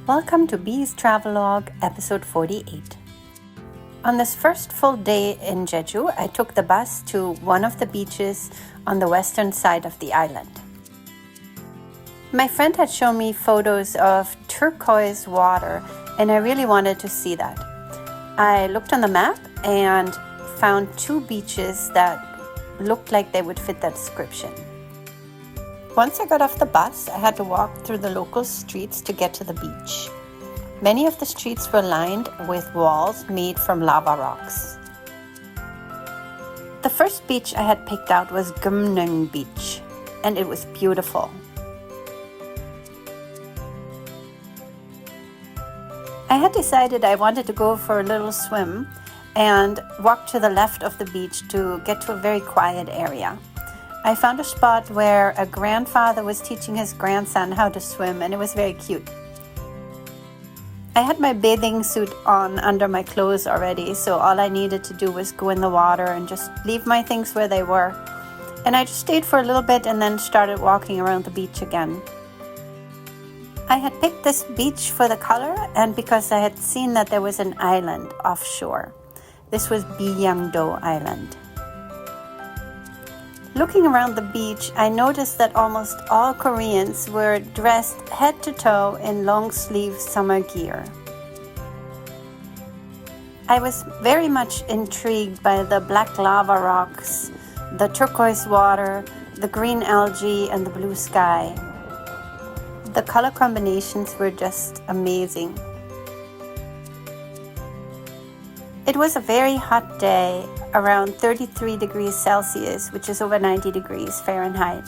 Welcome to Bee's Travelogue, episode 48. On this first full day in Jeju, I took the bus to one of the beaches on the western side of the island. My friend had shown me photos of turquoise water, and I really wanted to see that. I looked on the map and found two beaches that looked like they would fit that description. Once I got off the bus, I had to walk through the local streets to get to the beach. Many of the streets were lined with walls made from lava rocks. The first beach I had picked out was Geungneum Beach, and it was beautiful. I had decided I wanted to go for a little swim and walk to the left of the beach to get to a very quiet area. I found a spot where a grandfather was teaching his grandson how to swim, and it was very cute. I had my bathing suit on under my clothes already, so all I needed to do was go in the water and just leave my things where they were. And I just stayed for a little bit and then started walking around the beach again. I had picked this beach for the color and because I had seen that there was an island offshore. This was Gyeongdo Island. Looking around the beach, I noticed that almost all Koreans were dressed head to toe in long-sleeve summer gear. I was very much intrigued by the black lava rocks, the turquoise water, the green algae, and the blue sky. The color combinations were just amazing. It was a very hot day, around 33 degrees Celsius, which is over 90 degrees Fahrenheit.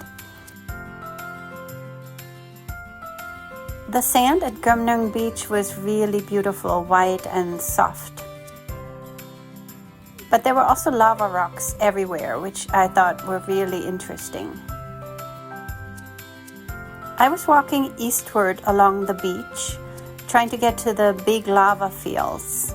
The sand at Geungneum Beach was really beautiful, white and soft. But there were also lava rocks everywhere, which I thought were really interesting. I was walking eastward along the beach, trying to get to the big lava fields.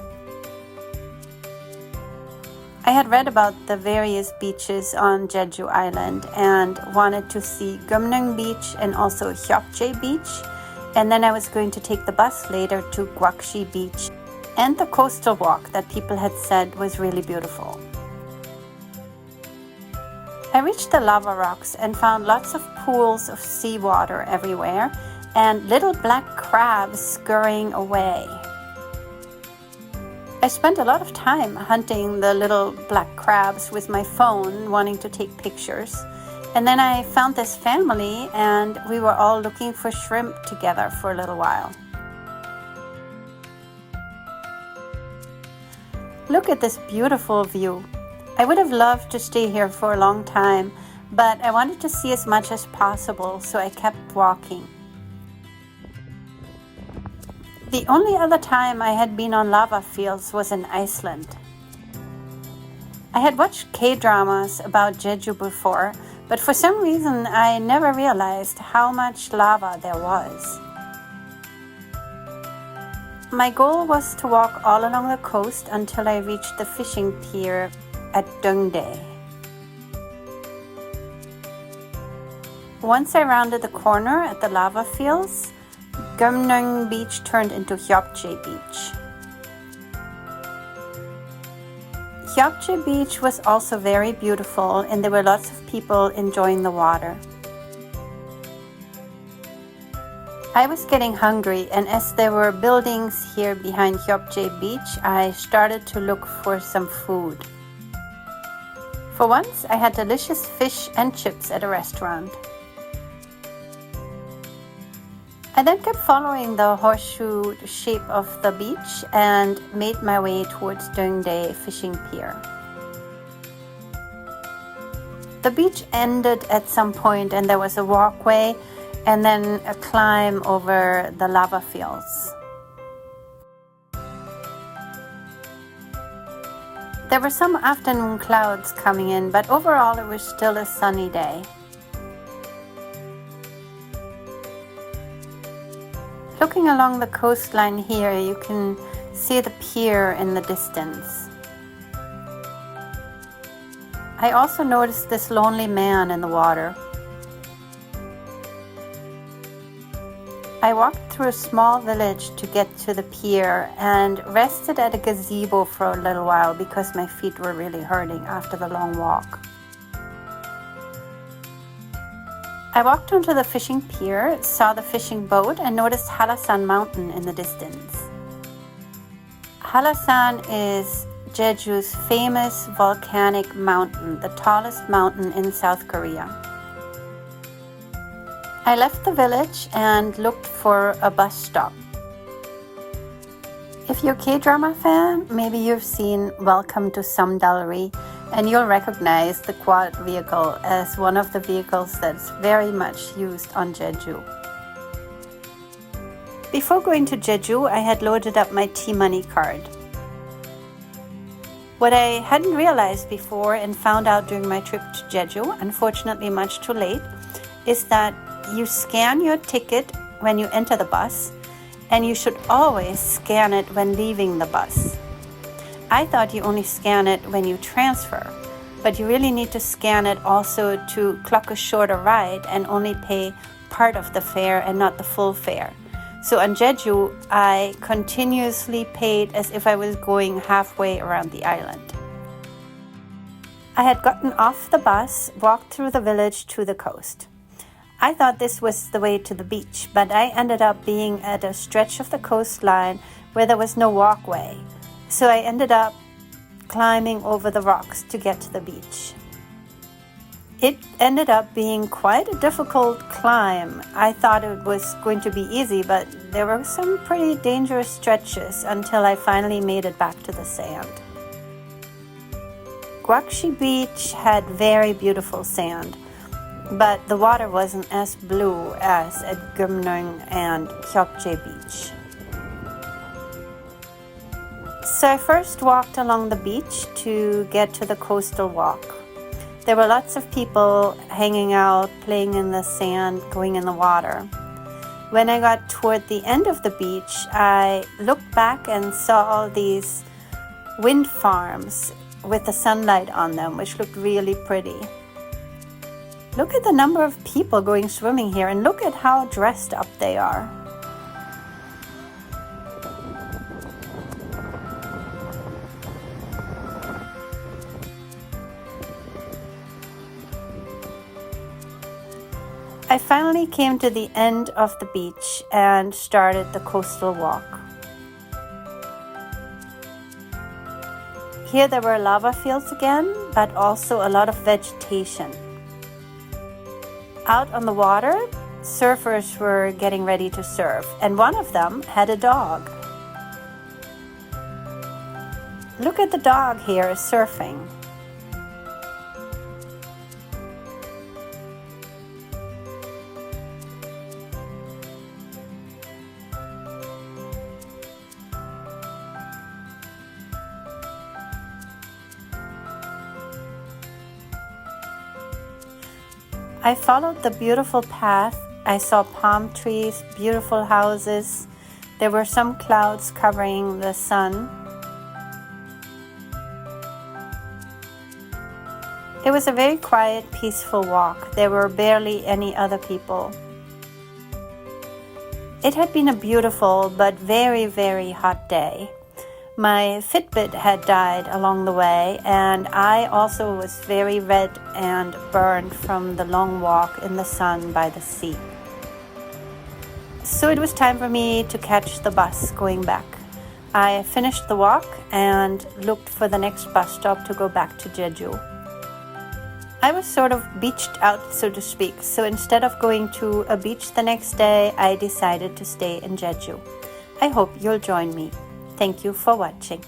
I had read about the various beaches on Jeju Island and wanted to see Geungneum Beach and also Hjeopjae Beach, and then I was going to take the bus later to Gwakji Beach and the coastal walk that people had said was really beautiful. I reached the lava rocks and found lots of pools of seawater everywhere and little black crabs scurrying away. I spent a lot of time hunting the little black crabs with my phone, wanting to take pictures. And then I found this family and we were all looking for shrimp together for a little while. Look at this beautiful view. I would have loved to stay here for a long time, but I wanted to see as much as possible, so I kept walking. The only other time I had been on lava fields was in Iceland. I had watched K-dramas about Jeju before, but for some reason I never realized how much lava there was. My goal was to walk all along the coast until I reached the fishing pier at Dongdae. Once I rounded the corner at the lava fields, Geungneum Beach turned into Hjeopjae Beach. Hjeopjae Beach was also very beautiful and there were lots of people enjoying the water. I was getting hungry, and as there were buildings here behind Hjeopjae Beach, I started to look for some food. For once, I had delicious fish and chips at a restaurant. I then kept following the horseshoe shape of the beach and made my way towards Dongdae Fishing Pier. The beach ended at some point and there was a walkway and then a climb over the lava fields. There were some afternoon clouds coming in, but overall it was still a sunny day. Looking along the coastline here, you can see the pier in the distance. I also noticed this lonely man in the water. I walked through a small village to get to the pier and rested at a gazebo for a little while because my feet were really hurting after the long walk. I walked onto the fishing pier, saw the fishing boat, and noticed Hallasan Mountain in the distance. Hallasan is Jeju's famous volcanic mountain, the tallest mountain in South Korea. I left the village and looked for a bus stop. If you're a K-drama fan, maybe you've seen Welcome to Samdalri, and you'll recognize the quad vehicle as one of the vehicles that's very much used on Jeju. Before going to Jeju, I had loaded up my T-Money card. What I hadn't realized before and found out during my trip to Jeju, unfortunately much too late, is that you scan your ticket when you enter the bus, and you should always scan it when leaving the bus. I thought you only scan it when you transfer, but you really need to scan it also to clock a shorter ride and only pay part of the fare and not the full fare. So on Jeju, I continuously paid as if I was going halfway around the island. I had gotten off the bus, walked through the village to the coast. I thought this was the way to the beach, but I ended up being at a stretch of the coastline where there was no walkway. So I ended up climbing over the rocks to get to the beach. It ended up being quite a difficult climb. I thought it was going to be easy, but there were some pretty dangerous stretches until I finally made it back to the sand. Gwakji Beach had very beautiful sand, but the water wasn't as blue as at Geungneum and Hjeopjae Beach. So I first walked along the beach to get to the coastal walk. There were lots of people hanging out, playing in the sand, going in the water. When I got toward the end of the beach, I looked back and saw all these wind farms with the sunlight on them, which looked really pretty. Look at the number of people going swimming here, and look at how dressed up they are. I finally came to the end of the beach and started the coastal walk. Here there were lava fields again, but also a lot of vegetation. Out on the water, surfers were getting ready to surf, and one of them had a dog. Look at the dog here surfing. I followed the beautiful path. I saw palm trees, beautiful houses. There were some clouds covering the sun. It was a very quiet, peaceful walk. There were barely any other people. It had been a beautiful but very, very hot day. My Fitbit had died along the way, and I also was very red and burned from the long walk in the sun by the sea. So it was time for me to catch the bus going back. I finished the walk and looked for the next bus stop to go back to Jeju. I was sort of beached out, so to speak, so instead of going to a beach the next day, I decided to stay in Jeju. I hope you'll join me. Thank you for watching.